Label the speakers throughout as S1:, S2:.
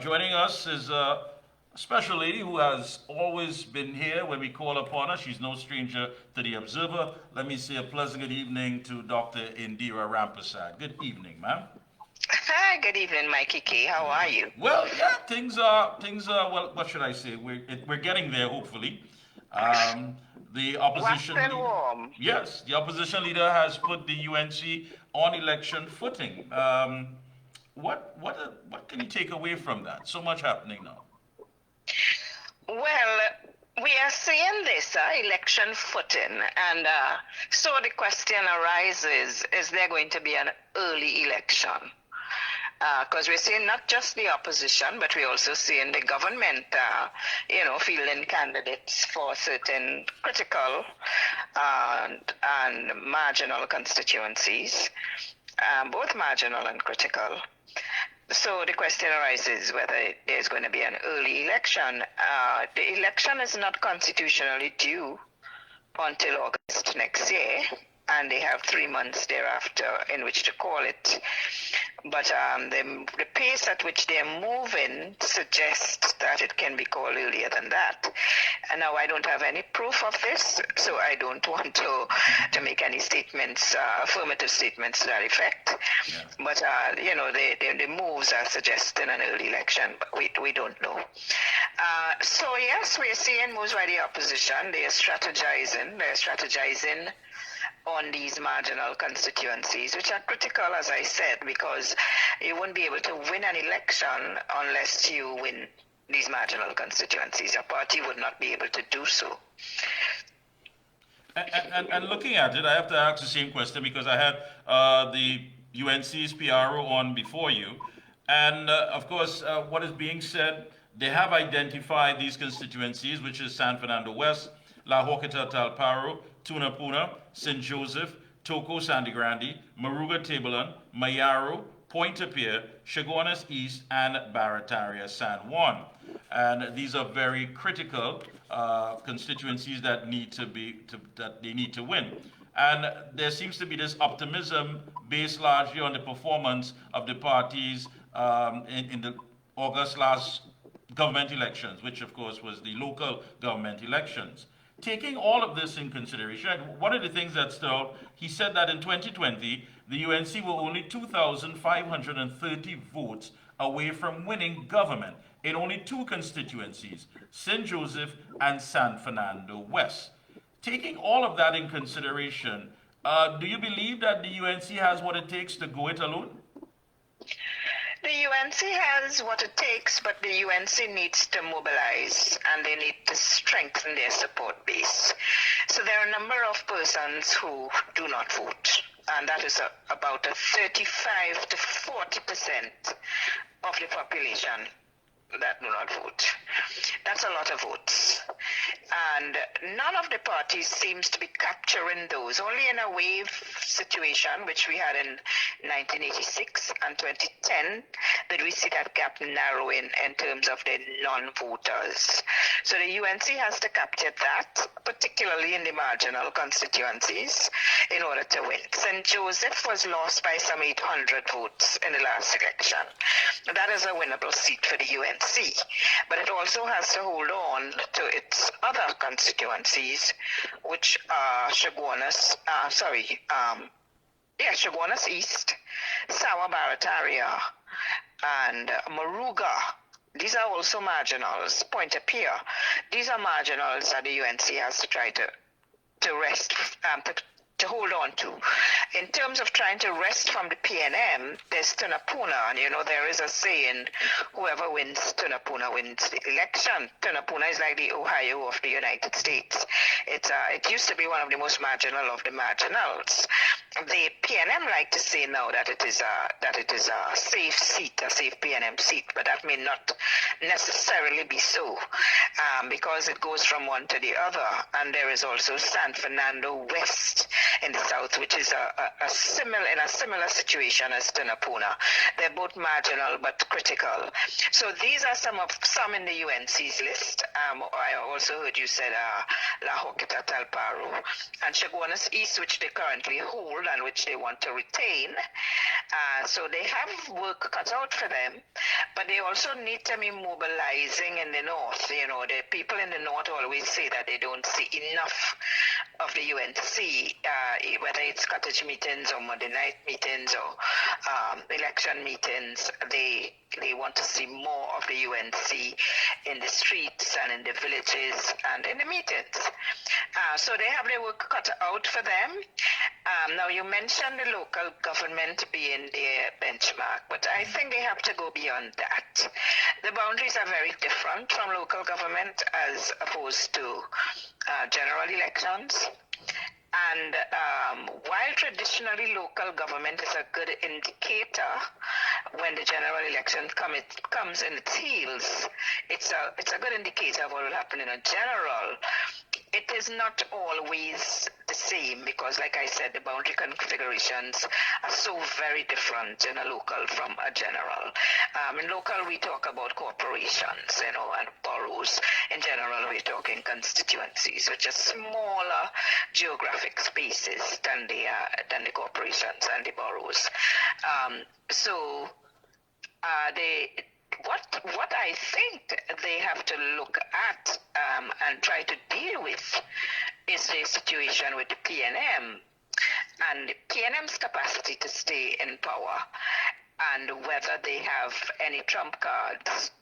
S1: Joining us is a special lady who has always been here when we call upon her. She's no stranger to the Observer. Let me say a pleasant good evening to Dr. Indira Rampersad. Good evening, ma'am.
S2: Hi, good evening, Mikey K. How are you?
S1: Well, yeah, things are. Well, what should I say? We're getting there, hopefully. Um, the
S2: Waxed
S1: opposition
S2: and
S1: leader,
S2: warm.
S1: yes, the opposition leader has put the UNC on election footing. What can you take away from that? So much happening now.
S2: Well, we are seeing this election footing, and so the question arises, is there going to be an early election? Because we're seeing not just the opposition, but we're also seeing the government, fielding candidates for certain critical and marginal constituencies, both marginal and critical. So the question arises whether there's going to be an early election. The election is not constitutionally due until August next year, and they have 3 months thereafter in which to call it. But the pace at which they're moving suggests that it can be called earlier than that. And now I don't have any proof of this, so I don't want to make any statements, affirmative statements to that effect.
S1: Yeah.
S2: But the moves are suggesting an early election, but we don't know. So yes, we're seeing moves by the opposition. They're strategizing on these marginal constituencies, which are critical, as I said, because you won't be able to win an election unless you win these marginal constituencies. Your party would not be able to do so.
S1: And looking at it, I have to ask the same question because I had the UNC's PRO on before you. And of course, what is being said, they have identified these constituencies, which is San Fernando West, La Joqueta Talparo, Tunapuna, St. Joseph, Toco Sandy Grande, Maruga Tabelon, Mayaro, Pointe-a-Pierre, Chaguanas East, and Barataria San Juan. And these are very critical constituencies that they need to win. And there seems to be this optimism based largely on the performance of the parties in the August last government elections, which of course was the local government elections. Taking all of this in consideration, one of the things that stood out, he said that in 2020, the UNC were only 2,530 votes away from winning government in only two constituencies, St. Joseph and San Fernando West. Taking all of that in consideration, do you believe that the UNC has what it takes to go it alone?
S2: The UNC has what it takes, but the UNC needs to mobilize and they need to strengthen their support base. So there are a number of persons who do not vote, and that is about a 35 to 40% of the population that do not vote. That's a lot of votes. And none of the parties seems to be capturing those. Only in a wave situation, which we had in 1986 and 2010, did we see that gap narrowing in terms of the non-voters. So the UNC has to capture that, particularly in the marginal constituencies, in order to win. St. Joseph was lost by some 800 votes in the last election. That is a winnable seat for the UNC. But it also has to hold on to its other constituencies, which are Chaguanas East, Sawa Barataria, and Maruga. These are also marginals. Pointe-a-Pierre. These are marginals that the UNC has to try to rest, to hold on to. In terms of trying to wrest from the PNM, there's Tunapuna, and there is a saying, whoever wins Tunapuna wins the election. Tunapuna is like the Ohio of the United States. It used to be one of the most marginal of the marginals. The PNM like to say now that it is a safe seat, a safe PNM seat, but that may not necessarily be so, because it goes from one to the other. And there is also San Fernando West, in the south, which is a similar situation as Tunapuna. They're both marginal but critical. So these are some in the UNC's list. I also heard you said La Hoqueta, Talparo, and Chaguanas East, which they currently hold and which they want to retain. So they have work cut out for them, but they also need to be mobilizing in the north. You know, the people in the north always say that they don't see enough of the UNC, whether it's cottage meetings or Monday night meetings or election meetings. They want to see more of the UNC in the streets and in the villages and in the meetings. So they have their work cut out for them. Now you mentioned the local government being their benchmark, but I think they have to go beyond that. The boundaries are very different from local government as opposed to general elections. And while traditionally local government is a good indicator, when the general election comes in its heels, it's a good indicator of what will happen in a general. It is not always the same because, like I said, the boundary configurations are so very different in a local from a general. In local, we talk about corporations, you know, and boroughs. In general, we're talking constituencies, which are smaller geographic spaces than the corporations and the boroughs. What I think they have to look at and try to deal with is the situation with the PNM and the PNM's capacity to stay in power and whether they have any trump cards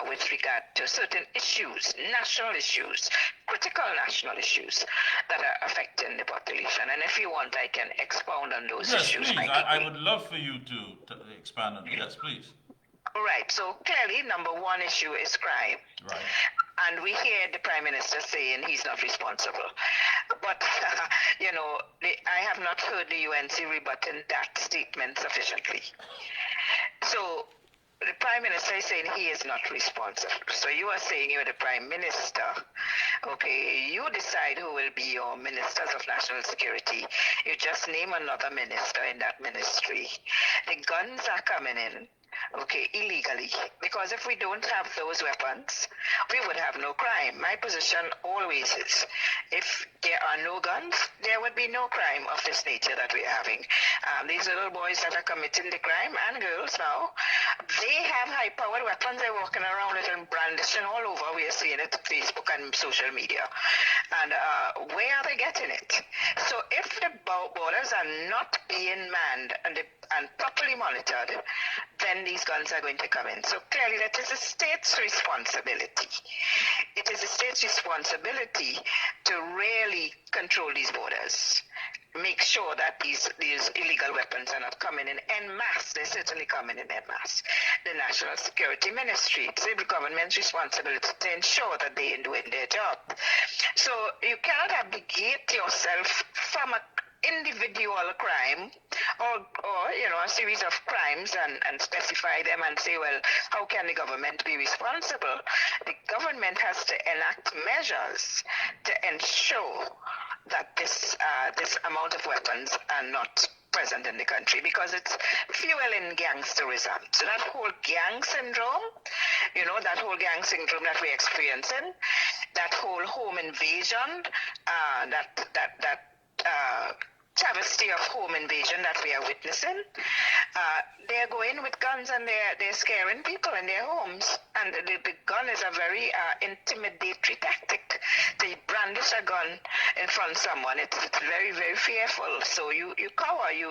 S2: with regard to certain issues, national issues, critical national issues that are affecting the population. And if you want, I can expound on those issues.
S1: Yes, please. I would love for you to expand on it. Yes, please.
S2: Right. So clearly, number one issue is crime.
S1: Right.
S2: And we hear the Prime Minister saying he's not responsible. But, you know, I have not heard the UNC rebutting that statement sufficiently. So the Prime Minister is saying he is not responsible. So you are saying you're the Prime Minister. Okay, you decide who will be your Ministers of National Security. You just name another minister in that ministry. The guns are coming in. Okay, illegally. Because if we don't have those weapons, we would have no crime. My position always is, if there are no guns, there would be no crime of this nature that we are having. These little boys that are committing the crime, and girls now, they have high-powered weapons. They're walking around with them brandishing all over. We are seeing it on Facebook and social media. And where are they getting it? So if the borders are not being manned and properly monitored, then these guns are going to come in. So clearly that is the state's responsibility. It is the state's responsibility to really control these borders. Make sure that these illegal weapons are not coming in en masse. They're certainly coming in en masse. The National Security Ministry, it's the government's responsibility to ensure that they are doing their job. So you cannot abdicate yourself from a individual crime or you know, a series of crimes and specify them and say, well, how can the government be responsible? The government has to enact measures to ensure that this amount of weapons are not present in the country, because it's fueling gangsterism. So that whole gang syndrome, you know, that whole gang syndrome that we're experiencing, that whole home invasion, travesty of home invasion that we are witnessing, they're going with guns and they're scaring people in their homes. And the gun is a very intimidatory tactic. They brandish a gun in front of someone. It's very, very fearful. So you cower. You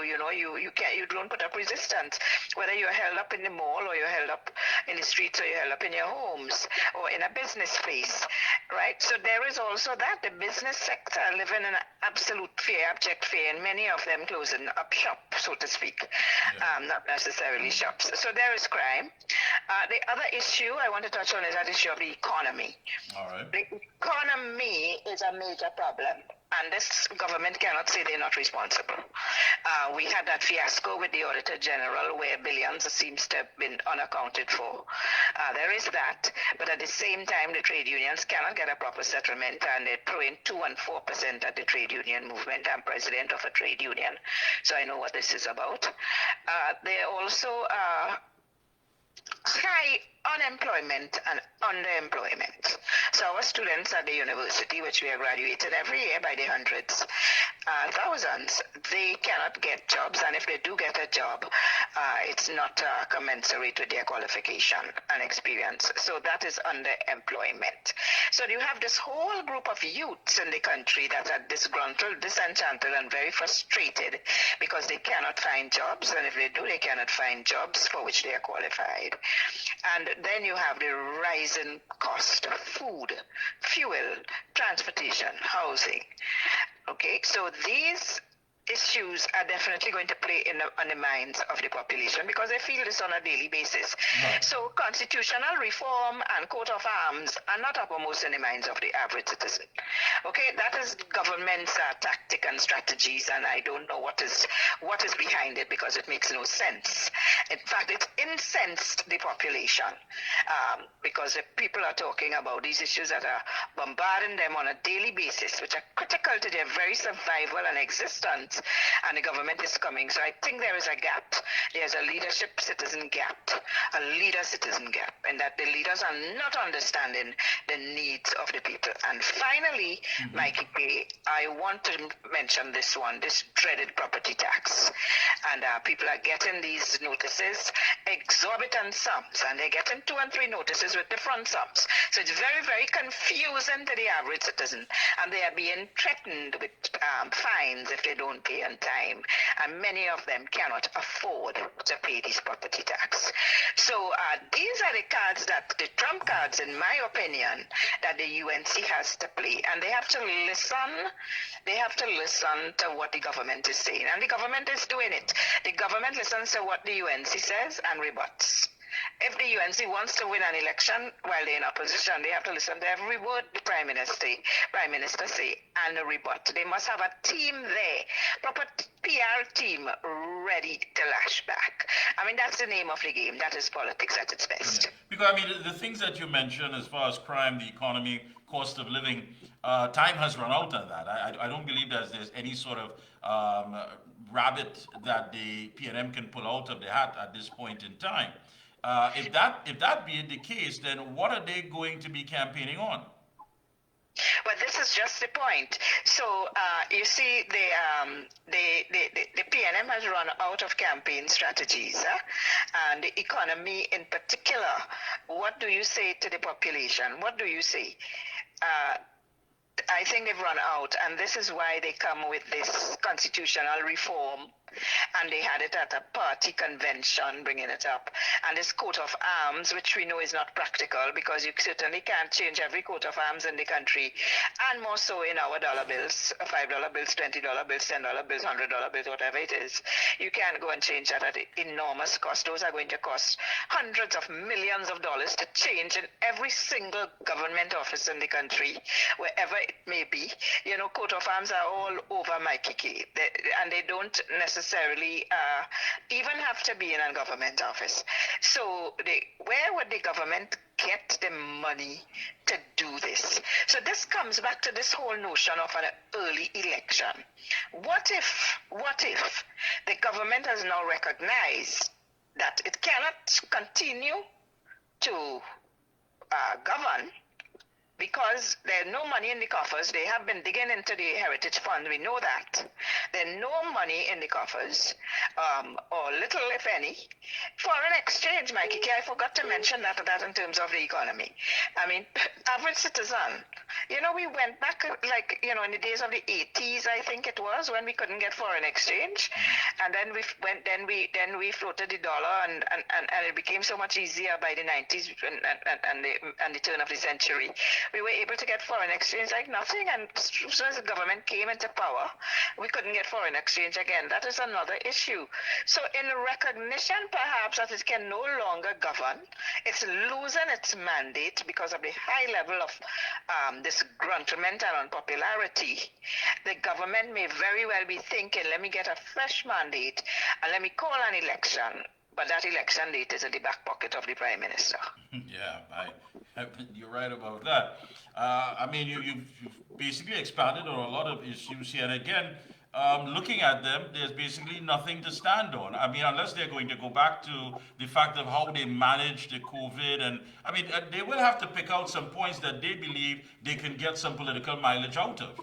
S2: don't put up resistance. Whether you're held up in the mall or you're held up in the streets or you're held up in your homes or in a business space, right? So there is also that. The business sector living in absolute fear, abject fear, and many of them closing up shop, so to speak, not necessarily shops. So there is crime. The other issue I want to touch on is that issue of the economy.
S1: All right.
S2: The economy economy is a major problem, and this government cannot say they're not responsible. We had that fiasco with the Auditor General where billions seems to have been unaccounted for. There is that, but at the same time, the trade unions cannot get a proper settlement, and they're throwing 2 and 4% at the trade union movement. I'm president of a trade union, so I know what this is about. There also high unemployment and underemployment. So our students at the university, which we are graduated every year by the hundreds, thousands, they cannot get jobs, and if they do get a job, it's not commensurate with their qualification and experience. So that is underemployment. So you have this whole group of youths in the country that are disgruntled, disenchanted, and very frustrated because they cannot find jobs, and if they do, they cannot find jobs for which they are qualified. And then you have the rising cost of food, fuel, transportation, housing. Okay, so these issues are definitely going to play on the minds of the population because they feel this on a daily basis. Right. So constitutional reform and coat of arms are not uppermost in the minds of the average citizen. Okay, that is government's tactic and strategies, and I don't know what is behind it because it makes no sense. In fact, it incensed the population because if people are talking about these issues that are bombarding them on a daily basis, which are critical to their very survival and existence, and the government is coming. So I think there is a gap. There's a leadership citizen gap, a leader citizen gap, and that the leaders are not understanding the needs of the people. And finally, Mikee K, I want to mention this one, this dreaded property tax. And people are getting these notices, exorbitant sums, and they're getting 2 and 3 notices with different sums. So it's very, very confusing to the average citizen, and they are being threatened with fines if they don't pay on time, and many of them cannot afford to pay this property tax. So these are the cards, that the trump cards, in my opinion, that the UNC has to play, and they have to listen. They have to listen to what the government is saying, and the government is doing it. The government listens to what the UNC says and rebuts. If the UNC wants to win an election while they're in opposition, they have to listen to every word the Prime Minister say and rebut. They must have a team there, proper PR team ready to lash back. I mean, that's the name of the game. That is politics at its best.
S1: Yeah. Because, I mean, the things that you mentioned as far as crime, the economy, cost of living, time has run out on that. I don't believe there's any sort of rabbit that the PNM can pull out of the hat at this point in time. If that be the case, then what are they going to be campaigning on?
S2: Well, this is just the point. So you see, the PNM has run out of campaign strategies, and the economy in particular. What do you say to the population? What do you say? I think they've run out, and this is why they come with this constitutional reform, and they had it at a party convention, bringing it up, and this coat of arms, which we know is not practical because you certainly can't change every coat of arms in the country, and more so in our dollar bills, $5 bills, $20 bills, $10 bills, $100 bills, whatever it is. You can't go and change that at enormous cost. Those are going to cost hundreds of millions of dollars to change in every single government office in the country, wherever it may be. You know, coat of arms are all over Mikee K, and they don't necessarily even have to be in a government office. So where would the government get the money to do this? So this comes back to this whole notion of an early election. What if the government has now recognized that it cannot continue to govern because there's no money in the coffers? They have been digging into the Heritage Fund. We know that. There's no money in the coffers, or little, if any. Foreign exchange, Mikee K, I forgot to mention that in terms of the economy. I mean, average citizen, you know, we went back, like, you know, in the days of the 80s, I think it was, when we couldn't get foreign exchange. And then we floated the dollar, and it became so much easier by the 90s and the turn of the century. We were able to get foreign exchange like nothing, and as soon as the government came into power, we couldn't get foreign exchange again. That is another issue. So in recognition, perhaps, that it can no longer govern, it's losing its mandate because of the high level of disgruntlement and unpopularity. The government may very well be thinking, let me get a fresh mandate and let me call an election. But that election date is in the back pocket of the Prime Minister.
S1: Yeah, you're right about that. I mean, you've basically expanded on a lot of issues here. And again, looking at them, there's basically nothing to stand on. I mean, unless they're going to go back to the fact of how they managed the COVID. And I mean, they will have to pick out some points that they believe they can get some political mileage out of.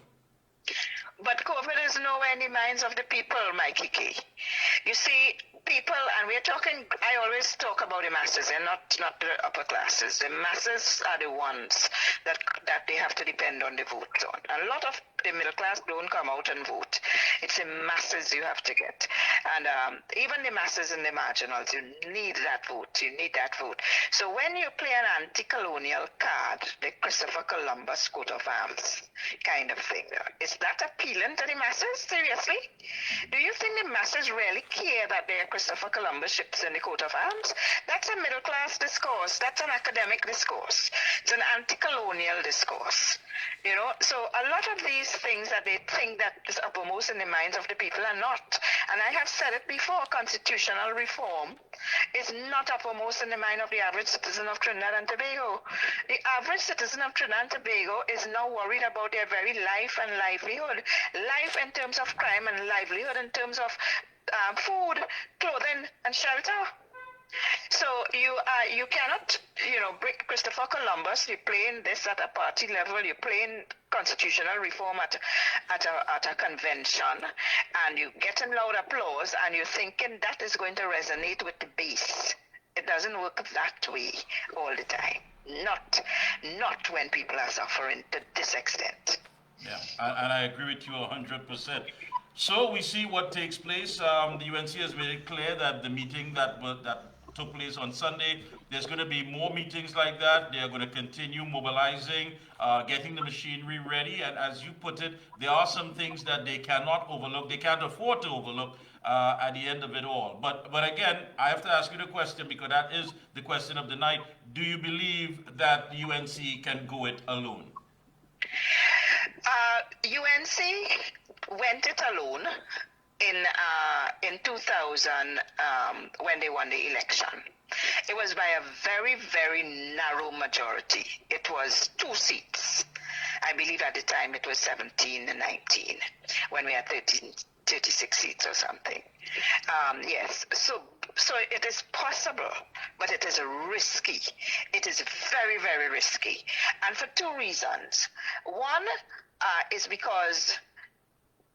S2: But COVID is nowhere in the minds of the people, Mikey K. You see, people, and we're talking, I always talk about the masses and not the upper classes. The masses are the ones that they have to depend on the vote on. A lot of the middle class don't come out and vote. It's the masses you have to get. And even the masses and the marginals, you need that vote. You need that vote. So when you play an anti-colonial card, the Christopher Columbus coat of arms kind of thing, is that appealing to the masses? Seriously? Do you think the masses really care that there are Christopher Columbus ships in the coat of arms? That's a middle class discourse. That's an academic discourse. It's an anti-colonial discourse. You know, so a lot of these things that they think that is uppermost in the minds of the people are not. And I have said it before, constitutional reform is not uppermost in the mind of the average citizen of Trinidad and Tobago. The average citizen of Trinidad and Tobago is now worried about their very life and livelihood. Life in terms of crime and livelihood in terms of food, clothing, and shelter. So you cannot, break Christopher Columbus. You're playing this at a party level. You're playing constitutional reform at a convention, and you're getting loud applause, and you're thinking that is going to resonate with the base. It doesn't work that way all the time. Not when people are suffering to this extent.
S1: Yeah, and I agree with you 100%. So we see what takes place. The UNC has made it clear that the meeting that took place on Sunday, there's going to be more meetings like that. They are going to continue mobilizing, getting the machinery ready. And as you put it, there are some things that they cannot overlook. They can't afford to overlook at the end of it all. But again, I have to ask you the question, because that is the question of the night. Do you believe that UNC can go it alone?
S2: UNC went it alone in 2000 when they won the election. It was by a very, very narrow majority. It was 2 seats. I believe at the time it was 17 and 19 when we had 36 seats or something. Yes, so it is possible, but it is risky. It is very, very risky. And for 2 reasons. One is because,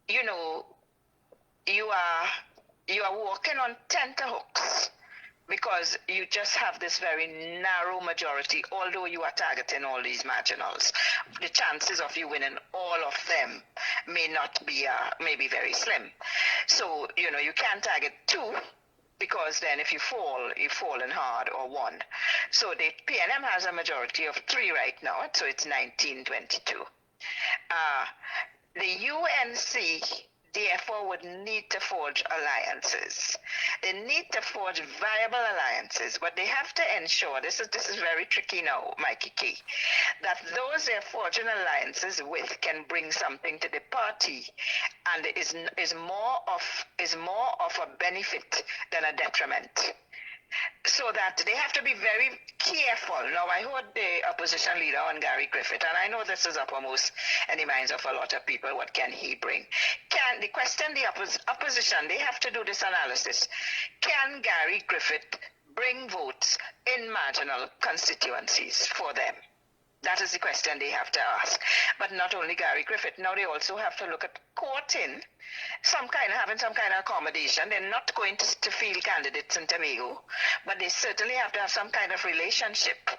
S2: you are walking on tenterhooks because you just have this very narrow majority. Although you are targeting all these marginals, the chances of you winning all of them may be very slim. So you can't target 2, because then if you fall, you've fallen hard, or 1. So the PNM has a majority of 3 right now, so it's 19-22. The UNC therefore would need to forge alliances. They need to forge viable alliances, but they have to ensure, this is very tricky now, Mikey K, that those they're forging alliances with can bring something to the party and is more of a benefit than a detriment. So that they have to be very careful. Now, I heard the opposition leader on Gary Griffith, and I know this is uppermost in the minds of a lot of people. What can he bring? The opposition, they have to do this analysis. Can Gary Griffith bring votes in marginal constituencies for them? That is the question they have to ask. But not only Gary Griffith, now they also have to look at courting having some kind of accommodation. They're not going to field candidates in Tobago, but they certainly have to have some kind of relationship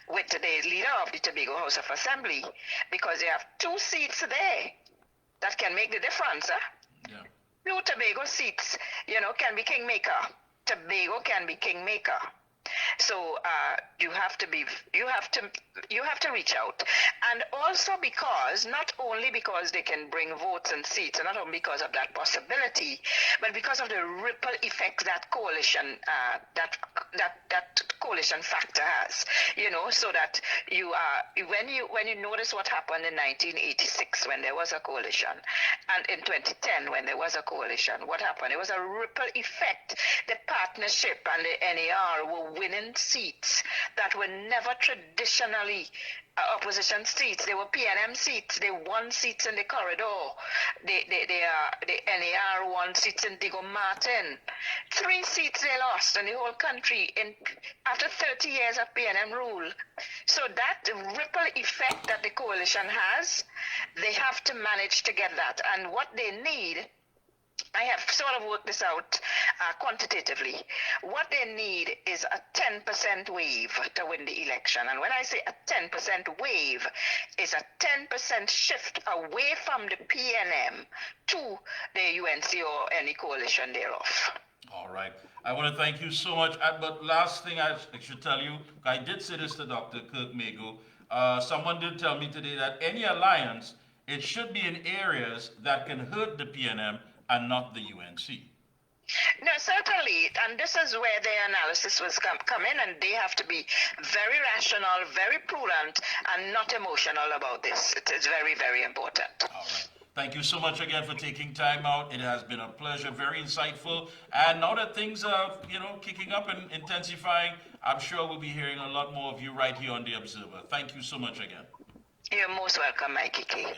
S2: with the leader of the Tobago House of Assembly, because they have 2 seats there that can make the difference. Yeah. 2 Tobago seats, can be kingmaker. Tobago can be kingmaker. So you have to reach out, and also because not only because they can bring votes and seats, and not only because of that possibility, but because of the ripple effect that coalition that coalition factor has. So that when you notice what happened in 1986 when there was a coalition, and in 2010 when there was a coalition, what happened? It was a ripple effect. The partnership and the NAR were winning seats that were never traditionally opposition seats. They were PNM seats. They won seats in the corridor. The NAR won seats in Digo Martin. 3 seats they lost in the whole country after 30 years of PNM rule. So that ripple effect that the coalition has, they have to manage to get that. And what they need, I have sort of worked this out quantitatively. What they need is a 10% wave to win the election. And when I say a 10% wave, is a 10% shift away from the PNM to the UNC or any coalition thereof.
S1: All right. I want to thank you so much. But last thing I should tell you, I did say this to Dr. Kirk Mago. Someone did tell me today that any alliance, it should be in areas that can hurt the PNM and not the UNC.
S2: No, certainly, and this is where their analysis was come in, and they have to be very rational, very prudent, and not emotional about this. It is very, very important.
S1: All right. Thank you so much again for taking time out. It has been a pleasure, very insightful. And now that things are, kicking up and intensifying, I'm sure we'll be hearing a lot more of you right here on The Observer. Thank you so much again.
S2: You're most welcome, Mikee K.
S1: Yeah.